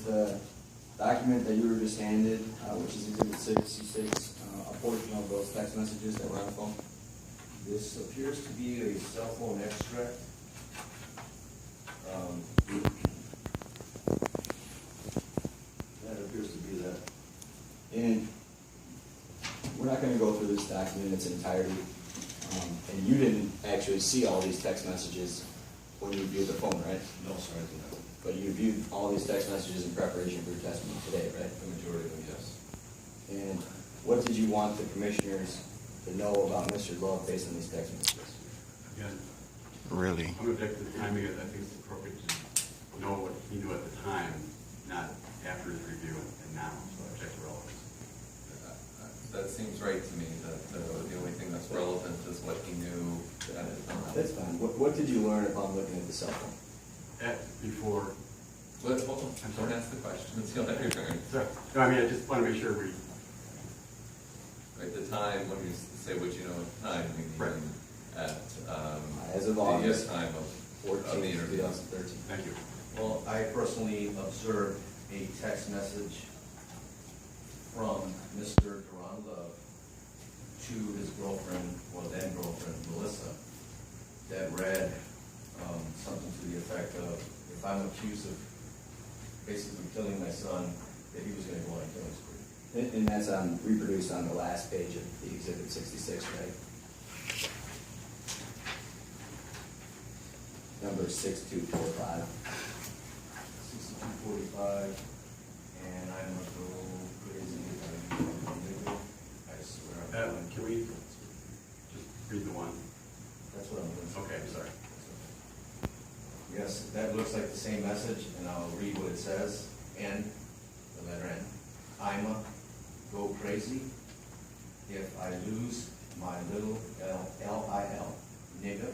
the document that you were just handed, which is Exhibit 66, a portion of those text messages that were on the phone? This appears to be a cell phone extract. That appears to be that. And we're not gonna go through this document in its entirety. And you didn't actually see all these text messages when you viewed the phone, right? No, sorry, I did not. But you viewed all these text messages in preparation for your testimony today, right? The majority of them, yes. And what did you want the commissioners to know about Mr. Love based on these text messages? Again, Really? I'm objecting to the timing of it. I think it's appropriate to know what he knew at the time, not after his review and now, so I object to relevance. That seems right to me, that the only thing that's relevant is what he knew at his time. That's fine. What did you learn upon looking at the cell phone? Before, But, hold on, don't ask the questions, you'll never learn. sorry, no, I mean, I just want to make sure we, Right, the time, when you say what you know at the time, we Right. mean at, As of the August time of the 14, interview. 2013. thank you. Well, I personally observed a text message from Mr. Duran Love to his girlfriend, or then girlfriend, Melissa, that read something to the effect of, if I'm accused of basically killing my son, that he was gonna go on a killing spree. And that's reproduced on the last page of the Exhibit 66, right? Number 6245. 6245, and I'm gonna go crazy if I do one nigga. I swear I'm going. Can we just read the one? That's what I'm doing. Okay, I'm sorry. Yes, that looks like the same message, and I'll read what it says. N, the letter N. I'ma go crazy if I lose my little L-I-L, nigga.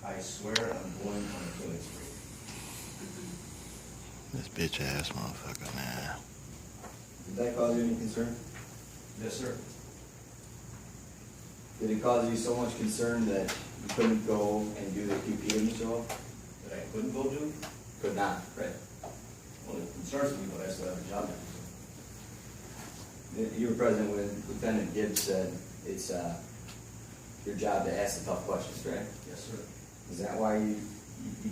I swear I'm going on a killing spree. This bitch ass motherfucker, man. Did that cause you any concern? Yes, sir. Did it cause you so much concern that you couldn't go and do the QP in Mr. Love? That I couldn't go do? Could not, right? Well, it concerns me, but I still have a job to do. You were present when Lieutenant Gibbs said it's your job to ask the tough questions, right? Yes, sir. Is that why you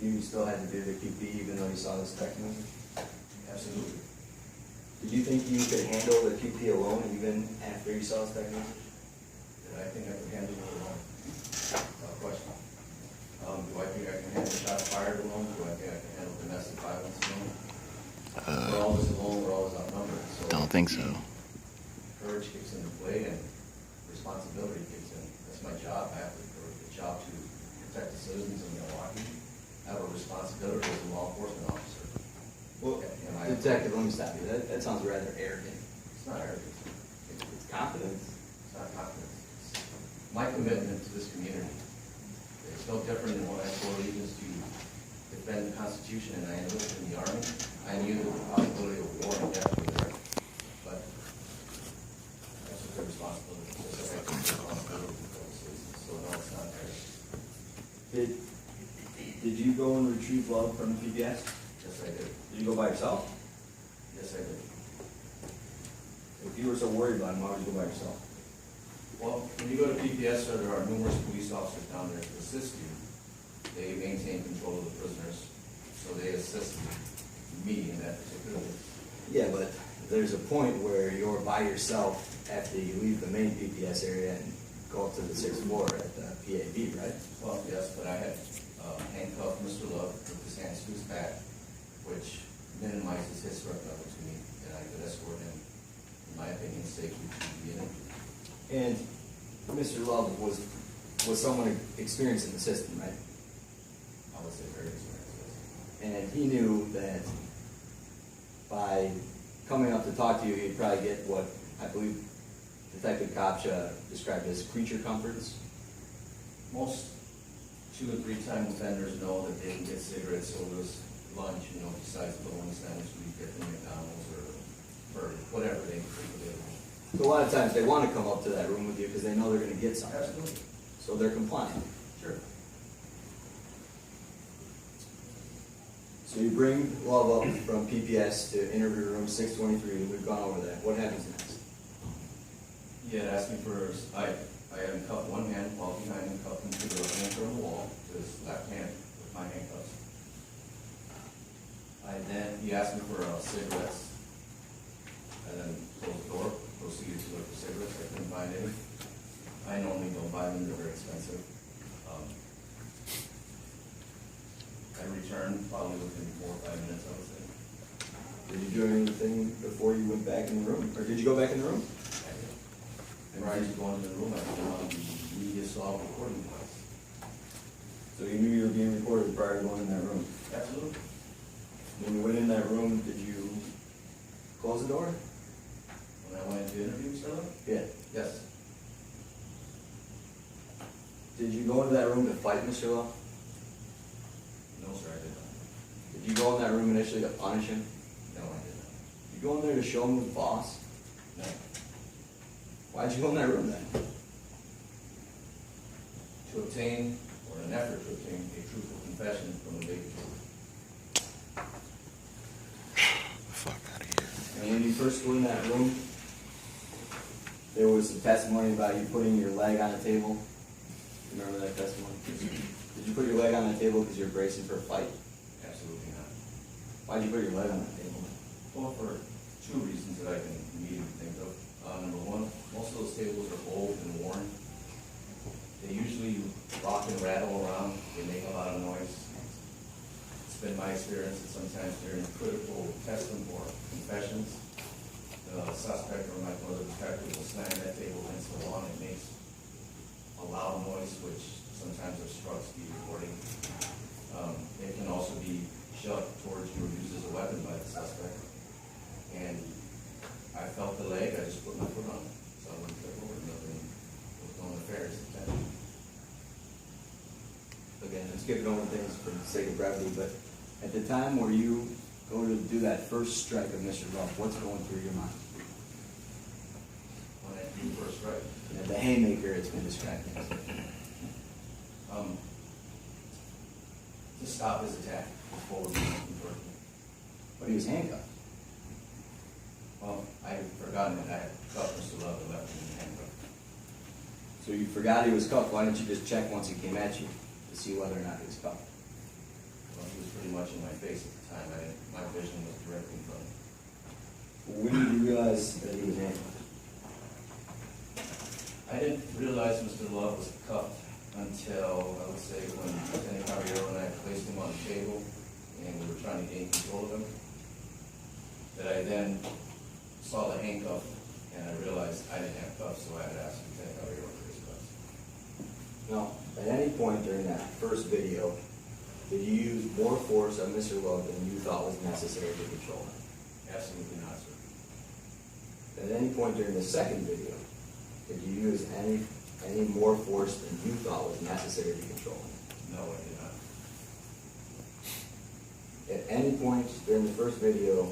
knew you still had to do the QP even though you saw this text message? Absolutely. Did you think you could handle the QP alone even after you saw this text message? Did I think I could handle it alone? Tough question. Do I think I can handle shots fired alone? Do I think I can handle domestic violence alone? We're always alone, we're always outnumbered, so. Don't think so. Courage kicks into play and responsibility kicks in. That's my job. I have the job to protect the citizens of Milwaukee. I have a responsibility as a law enforcement officer. Well, And I- Detective, let me stop you. That sounds rather arrogant. It's not arrogance. It's confidence. It's not confidence. It's my commitment to this community. It's no different than when I swore allegiance to defend the Constitution and I enlisted in the Army. I knew the possibility of war and death was there. But that's what the responsibility is. Just like I take responsibility for the citizens. So no, it's not arrogance. Did you go and retrieve Love from the PBS? Yes, I did. Did you go by yourself? Yes, I did. If you were so worried about him, why would you go by yourself? Well, when you go to PPS, there are numerous police officers down there to assist you. They maintain control of the prisoners, so they assist me in that particular case. Yeah, but there's a point where you're by yourself after you leave the main PPS area and go up to the 6th floor at the PAB, right? Well, yes, but I had handcuffed Mr. Love with his hands to his back, which minimizes his threat level to me, and I could escort him, in my opinion, safely to the interview. And Mr. Love was someone experienced in the system, right? I would say very experienced. And he knew that by coming up to talk to you, he'd probably get what I believe Detective Kopcha described as creature comforts. Most 2- and 3-time offenders know that they can get cigarettes, sodas, lunch, besides the bologna sandwich we get from McDonald's or whatever they available. So a lot of times they want to come up to that room with you because they know they're going to get something. Absolutely. So they're compliant. Sure. So you bring Love up from PPS to interview room 623, we've gone over that, what happens next? He had asked me for, I had him cuffed one hand while behind him, cuffed him to the anchor on the wall, to his left hand with my handcuffs. He asked me for cigarettes. I then closed the door, proceeded to look for cigarettes, I couldn't find any. I normally don't buy them, they're very expensive. I returned probably within 4 or 5 minutes, I would say. Did you do anything before you went back in the room, or did you go back in the room? I did. And prior to going into the room, I put on the media saw recording device. So you knew you were being recorded prior to going in that room? Absolutely. When you went in that room, did you close the door? When I went to interview Mr. Love? Yeah. Yes. Did you go into that room to fight Mr. Love? No, sir, I did not. Did you go in that room initially to punish him? No, I did not. Did you go in there to show him who's boss? No. Why'd you go in that room then? To obtain, or an effort to obtain, a truthful confession from a baby. Fuck out of here. And when you first went in that room, there was some testimony about you putting your leg on a table. Remember that testimony? Did you put your leg on the table because you're bracing for a fight? Absolutely not. Why'd you put your leg on the table? Well, for 2 reasons that I can immediately think of. Number one, most of those tables are old and worn. They usually rock and rattle around, they make a lot of noise. It's been my experience that sometimes during critical testing or confessions, the suspect or my brother detective will slam that table against the wall and it makes a loud noise which sometimes obstructs the recording. It can also be shoved towards you or used as a weapon by the suspect. And I felt the leg, I just put my foot on it. So I wouldn't trip over, nothing was no nefarious intent. Again, I'm skipping over things for the sake of brevity, but at the time where you go to do that first strike of Mr. Love, what's going through your mind? When I do first strike, The haymaker it's been described as. to stop his attack before we convert him. But he was handcuffed. Well, I had forgotten that I had cuffed Mr. Love and left him in handcuffs. So you forgot he was cuffed. Why didn't you just check once he came at you to see whether or not he was cuffed? Well, he was pretty much in my face at the time. My vision was directly in front of me. When did you realize that he was handcuffed? I didn't realize Mr. Love was cuffed until, I would say, when Lieutenant Caballero and I placed him on the table and we were trying to gain control of him. That I then saw the handcuff and I realized I didn't have cuffs, so I had asked Lieutenant Caballero for his cuffs. No. At any point during that first video, did you use more force on Mr. Love than you thought was necessary to control him? Absolutely not, sir. At any point during the second video, did you use any more force than you thought was necessary to control him? No, I did not. At any point during the first video,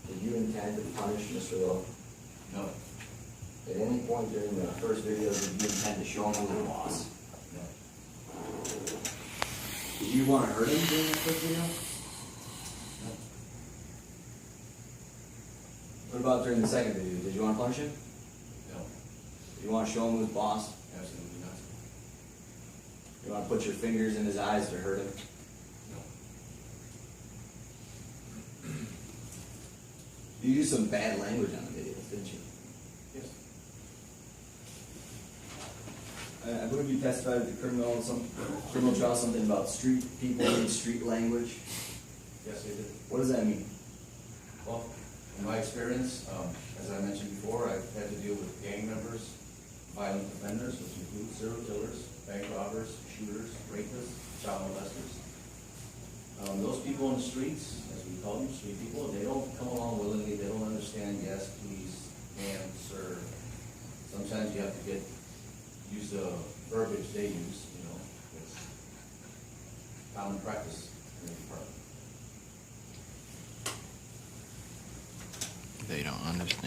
did you intend to punish Mr. Love? No, At any point during the first video, did you intend to show him who the boss? no. Did you want to hurt him during the first video? What about during the second video? Did you want to punish him? No, Did you want to show him who's boss? absolutely not. You want to put your fingers in his eyes to hurt him? No. You used some bad language on the videos, didn't you? Yes. I believe you testified at the criminal trial, something about street people and street language. Yes, I did. What does that mean? Well, in my experience, as I mentioned before, I've had to deal with gang members, violent offenders, which include serial killers, bank robbers, shooters, rapists, child molesters. Those people in the streets, as we call them, street people, they don't come along willingly, they don't understand, yes, please, ma'am, sir. Sometimes you have to use the verbiage they use, it's common practice in the department. They don't understand.